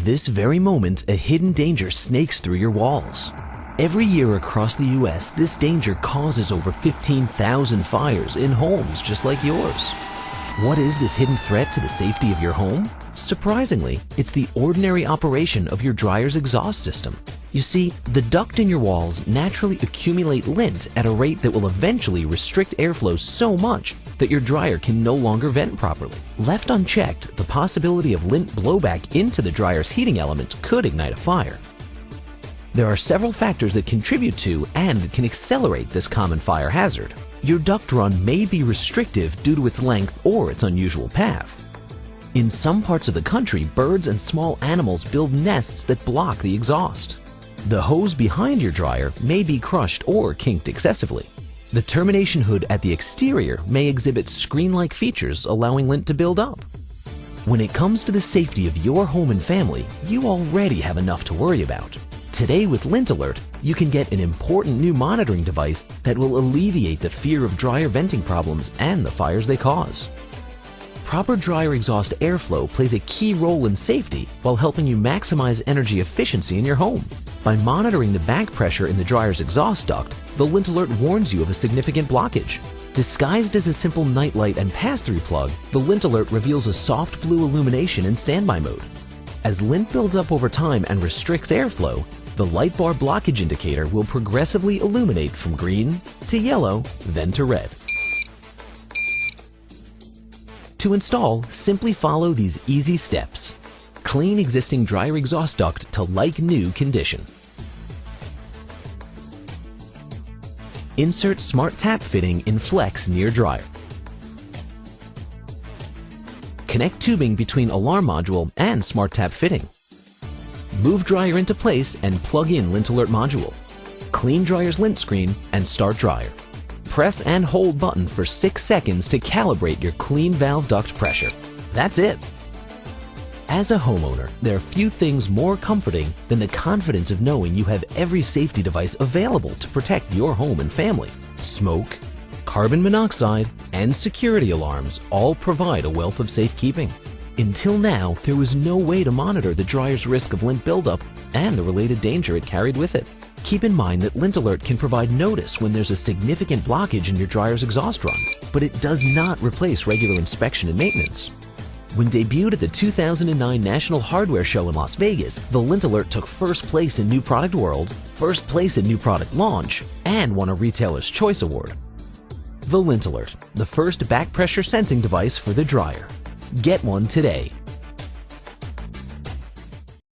This very moment, a hidden danger snakes through your walls. Every year across the US, this danger causes over 15,000 fires in homes just like yours. What is this hidden threat to the safety of your home? Surprisingly, it's the ordinary operation of your dryer's exhaust system. You see, the duct in your walls naturally accumulate lint at a rate that will eventually restrict airflow so much that your dryer can no longer vent properly. Left unchecked, the possibility of lint blowback into the dryer's heating element could ignite a fire. There are several factors that contribute to and can accelerate this common fire hazard. Your duct run may be restrictive due to its length or its unusual path. In some parts of the country, birds and small animals build nests that block the exhaust. The hose behind your dryer may be crushed or kinked excessively. The termination hood at the exterior may exhibit screen-like features allowing lint to build up. When it comes to the safety of your home and family, you already have enough to worry about. Today with Lint Alert, you can get an important new monitoring device that will alleviate the fear of dryer venting problems and the fires they cause. Proper dryer exhaust airflow plays a key role in safety while helping you maximize energy efficiency in your home. By monitoring the back pressure in the dryer's exhaust duct, the Lint Alert warns you of a significant blockage. Disguised as a simple nightlight and pass-through plug, the Lint Alert reveals a soft blue illumination in standby mode. As lint builds up over time and restricts airflow, the light bar blockage indicator will progressively illuminate from green to yellow, then to red. To install, simply follow these easy steps. Clean existing dryer exhaust duct to like-new condition. Insert smart tap fitting in flex near dryer. Connect tubing between alarm module and smart tap fitting. Move dryer into place and plug in Lint Alert module. Clean dryer's lint screen and start dryer. Press and hold button for 6 seconds to calibrate your clean valve duct pressure. That's it. As a homeowner, there are few things more comforting than the confidence of knowing you have every safety device available to protect your home and family. Smoke, carbon monoxide, and security alarms all provide a wealth of safekeeping. Until now, there was no way to monitor the dryer's risk of lint buildup and the related danger it carried with it. Keep in mind that Lint Alert can provide notice when there's a significant blockage in your dryer's exhaust run, but it does not replace regular inspection and maintenance. When debuted at the 2009 National Hardware Show in Las Vegas, the Lint Alert took first place in New Product World, first place in New Product Launch, and won a Retailer's Choice Award. The Lint Alert, the first back pressure sensing device for the dryer. Get one today.